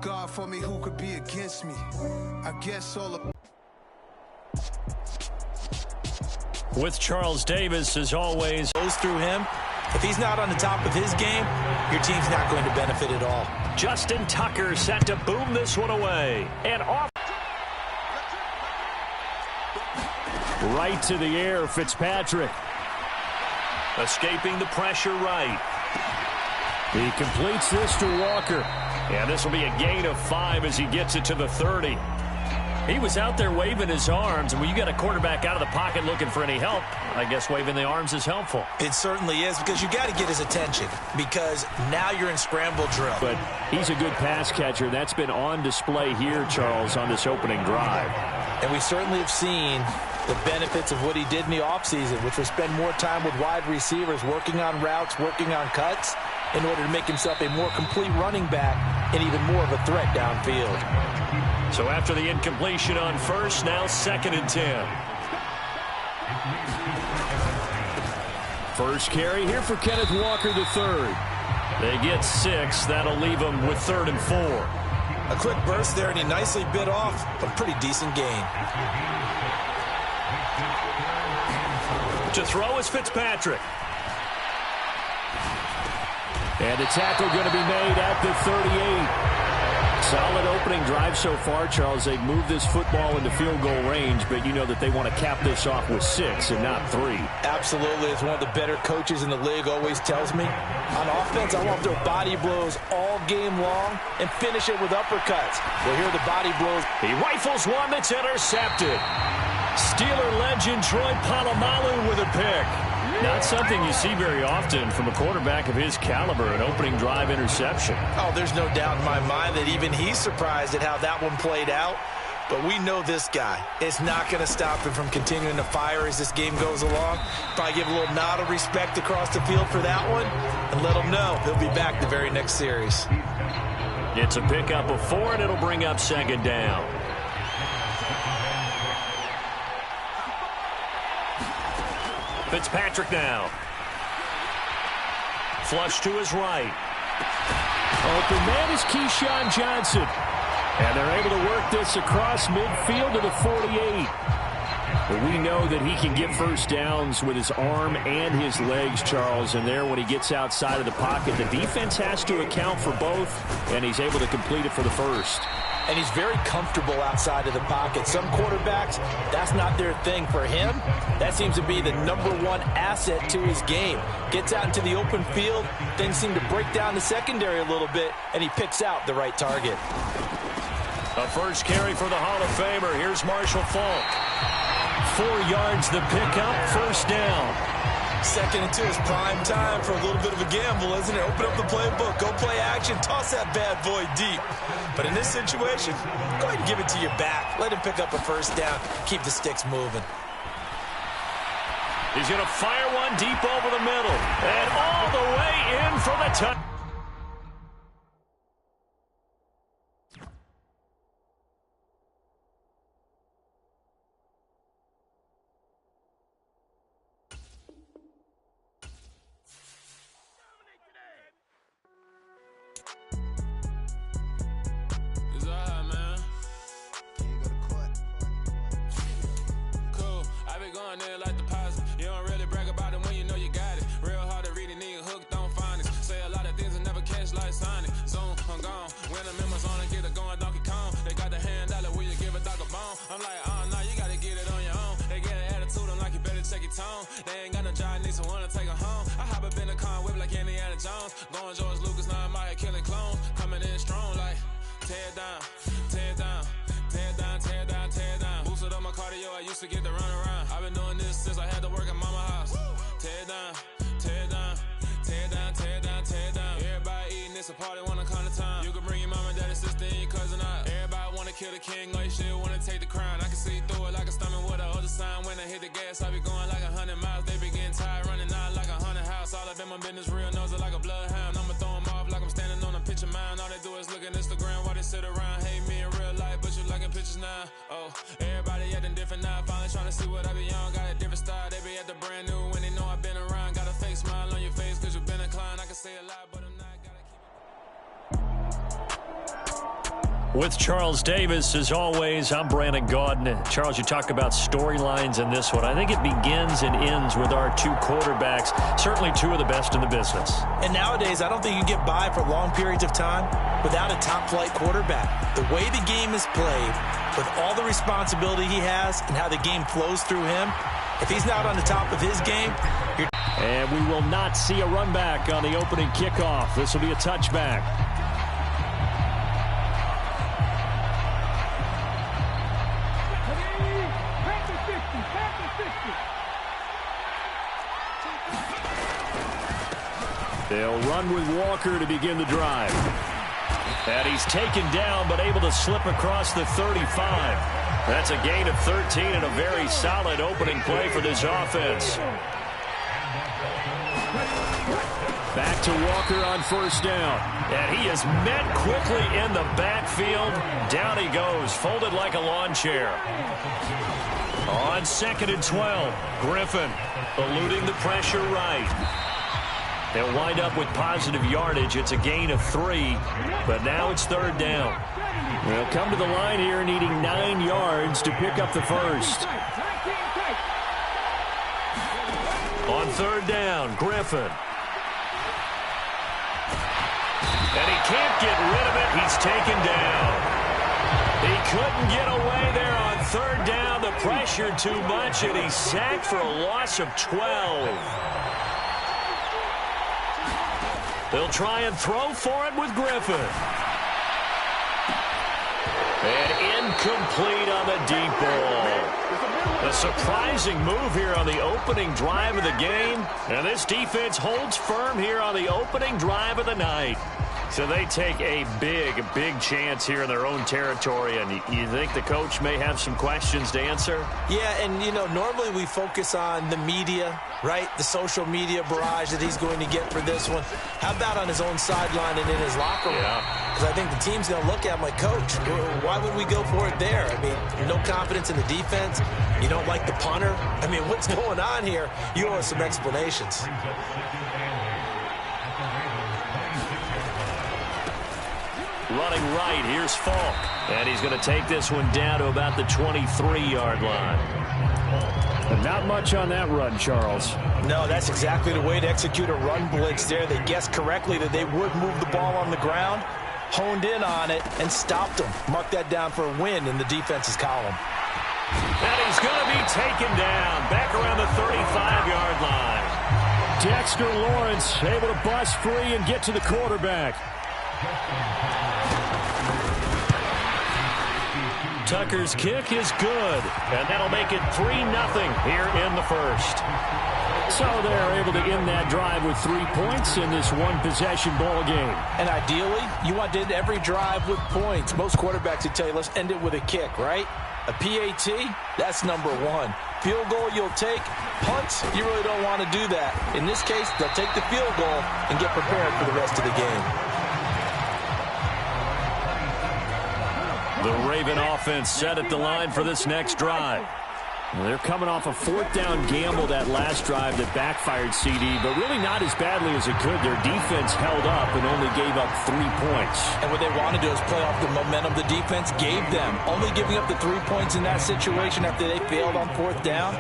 God for me, who could be against me? I guess all of... With Charles Davis, as always, goes through him. If he's not on the top of his game, your team's not going to benefit at all. Justin Tucker set to boom this one away. And off. Right to the air, Fitzpatrick. Escaping the pressure right. He completes this to Walker. And this will be a gain of 5 as he gets it to the 30. He was out there waving his arms, and when you got a quarterback out of the pocket looking for any help, I guess waving the arms is helpful. It certainly is, because you got to get his attention, because now you're in scramble drill. But he's a good pass catcher. That's been on display here, Charles, on this opening drive. And we certainly have seen the benefits of what he did in the offseason, which was spend more time with wide receivers, working on routes, working on cuts, in order to make himself a more complete running back and even more of a threat downfield. So after the incompletion on first, now 2nd and 10. First carry here for Kenneth Walker III. They get 6. That'll leave them with 3rd and 4. A quick burst there, and he nicely bit off a pretty decent gain. To throw is Fitzpatrick. And the tackle going to be made at the 38. Solid opening drive so far, Charles. They've moved this football into field goal range, but you know that they want to cap this off with 6 and not 3. Absolutely. As one of the better coaches in the league always tells me, on offense, I want to throw body blows all game long and finish it with uppercuts. Well, here are the body blows. He rifles one that's intercepted. Steeler legend Troy Polamalu with a pick. Not something you see very often from a quarterback of his caliber, an opening drive interception. Oh, there's no doubt in my mind that even he's surprised at how that one played out. But we know this guy. It's not going to stop him from continuing to fire as this game goes along. Probably give a little nod of respect across the field for that one and let him know he'll be back the very next series. It's a pickup of 4, and it'll bring up 2nd down. Fitzpatrick now. Flush to his right. Open man is Keyshawn Johnson. And they're able to work this across midfield to the 48. But we know that he can get first downs with his arm and his legs, Charles. And there, when he gets outside of the pocket, the defense has to account for both, and he's able to complete it for the first. And he's very comfortable outside of the pocket. Some quarterbacks, that's not their thing. For him, that seems to be the #1 asset to his game. Gets out into the open field, things seem to break down the secondary a little bit, and he picks out the right target. A first carry for the Hall of Famer. Here's Marshall Faulk. 4 yards the pickup, first down. 2nd and 2 is prime time for a little bit of a gamble, isn't it? Open up the playbook, go play action, toss that bad boy deep. But in this situation, go ahead and give it to your back. Let him pick up a first down, keep the sticks moving. He's going to fire one deep over the middle. And all the way in for the touchdown. There like deposit. You don't really brag about it when you know you got it. Real hard to read a nigga hooked on phonics. Say a lot of things and never catch like Sonic. Zone, I'm gone. When I'm in my zone, I get it going Donkey Kong. They got the hand dollar, will you give a dog a bone? I'm like, oh no, you gotta get it on your own. They get an attitude, I'm like, you better check your tone. They ain't got no job, need someone to take her home. I hop up in the car, whip like Indiana Jones. Going George Lucas, now I'm out here killing clones. Coming in strong like, tear down, tear down. Tear down, tear down, tear down. Boosted up my cardio, I used to get to run around. I've been doing this since I had to work at mama house. Tear down, tear down, tear down, tear down, tear down. Everybody eating, it's a party, wanna come to time. You can bring your mama, daddy, sister, and your cousin out. Everybody wanna kill the king, or you shit wanna take the crown. I can see through it like a stomach with a other sign. When I hit the gas, I be going like 100 miles. They be getting tired, running out like 100 house. All up in my business, real nose it like a bloodhound. I'ma throw 'em off like I'm standing on a picture mound. All they do is look at Instagram while they sit around. Hate me in real life, but you liking pictures now. Oh, everybody acting different now. Finally trying to see what I be on. Got a different style, they be at the brand new when they know I've been around. Got a fake smile on your face cause you've been inclined. I can say a lot, but I'm not. Gotta keep it. With Charles Davis, as always, I'm Brandon Gaudin. Charles, you talk about storylines in this one. I think it begins and ends with our two quarterbacks, certainly two of the best in the business. And nowadays, I don't think you can get by for long periods of time without a top-flight quarterback. The way the game is played, with all the responsibility he has and how the game flows through him, if he's not on the top of his game, and we will not see a run back on the opening kickoff. This will be a touchback. They'll run with Walker to begin the drive. And he's taken down, but able to slip across the 35. That's a gain of 13 and a very solid opening play for this offense. Back to Walker on first down. And he is met quickly in the backfield. Down he goes, folded like a lawn chair. On 2nd and 12, Griffin eluding the pressure right. They'll wind up with positive yardage. It's a gain of 3, but now it's 3rd down. They'll come to the line here needing 9 yards to pick up the first. On 3rd down, Griffin. And he can't get rid of it. He's taken down. He couldn't get away there on 3rd down. The pressure too much, and he's sacked for a loss of 12. They'll try and throw for it with Griffin. And incomplete on the deep ball. A surprising move here on the opening drive of the game. And this defense holds firm here on the opening drive of the night. So they take a big chance here in their own territory. And you think the coach may have some questions to answer? Yeah, and, you know, normally we focus on the media, right? The social media barrage that he's going to get for this one. How about on his own sideline and in his locker room? Because I think the team's going to look at him like, Coach, why would we go for it there? I mean, no confidence in the defense. You don't like the punter. I mean, what's going on here? You owe us some explanations. Running right, here's Falk. And he's going to take this one down to about the 23-yard line. And not much on that run, Charles. No, that's exactly the way to execute a run blitz there. They guessed correctly that they would move the ball on the ground, honed in on it, and stopped them. Mark that down for a win in the defense's column. And he's going to be taken down back around the 35-yard line. Dexter Lawrence able to bust free and get to the quarterback. Tucker's kick is good, and that'll make it 3-0 here in the first. So they're able to end that drive with 3 points in this one-possession ball game. And ideally, you want to end every drive with points. Most quarterbacks would tell you, let's end it with a kick, right? A PAT, that's number 1. Field goal you'll take. Punts, you really don't want to do that. In this case, they'll take the field goal and get prepared for the rest of the game. The Raven offense set at the line for this next drive. They're coming off a 4th down gamble that last drive that backfired CD, but really not as badly as it could. Their defense held up and only gave up 3 points. And what they want to do is play off the momentum the defense gave them. Only giving up the 3 points in that situation after they failed on 4th down.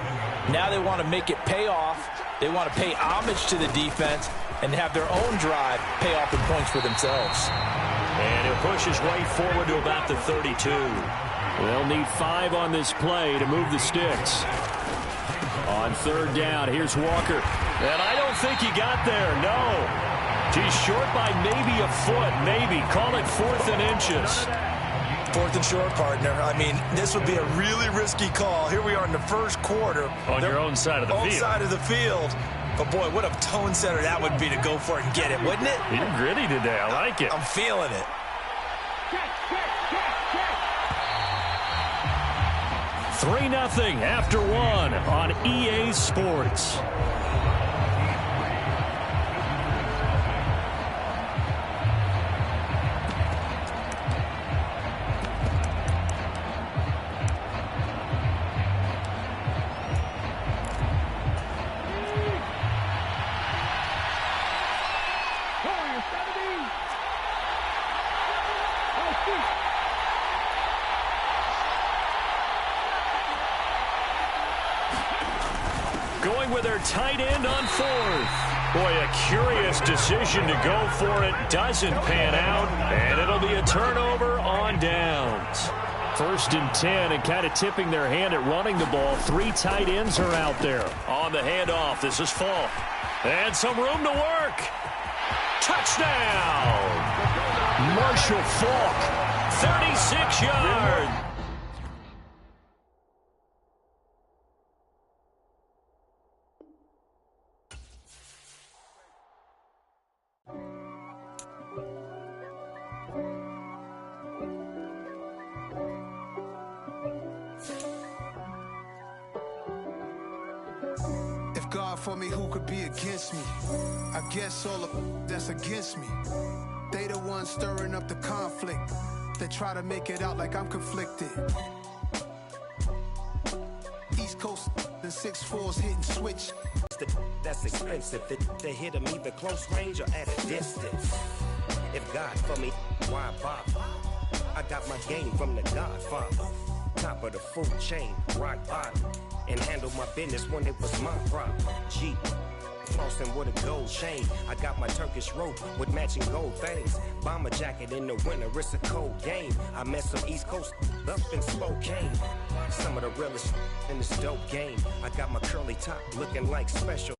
Now they want to make it pay off. They want to pay homage to the defense and have their own drive pay off in points for themselves. And he'll push his way forward to about the 32. They'll need 5 on this play to move the sticks. On 3rd down, here's Walker. And I don't think he got there, no. He's short by maybe a foot, maybe. Call it 4th and inches. 4th and short, partner. I mean, this would be a really risky call. Here we are in the first quarter. On your own side of the field. Own side of the field. But, boy, what a tone setter that would be to go for it and get it, wouldn't it? You're gritty today. I like it. I'm feeling it. 3-0 after 1 on EA Sports. going with their tight end on fourth. Boy, a curious decision to go for it. Doesn't pan out, and it'll be a turnover on downs. 1st and 10, and kind of tipping their hand at running the ball. 3 tight ends are out there. On the handoff, this is Falk. And some room to work. Touchdown! Marshall Falk, 36 yards. If God for me, who could be against me? I guess all of that's against me. They the ones stirring up the conflict. They try to make it out like I'm conflicted. East Coast and 6'4's hitting switch. That's expensive. They hit them either close range or at a distance. If God for me, why bother? I got my game from the Godfather. Top of the food chain, rock bottom. And handle my business when it was my problem. Jeep, flossing with a gold chain. I got my Turkish rope with matching gold things. Bomber jacket in the winter, it's a cold game. I met some East Coast up in Spokane. Some of the realest in this dope game. I got my curly top looking like special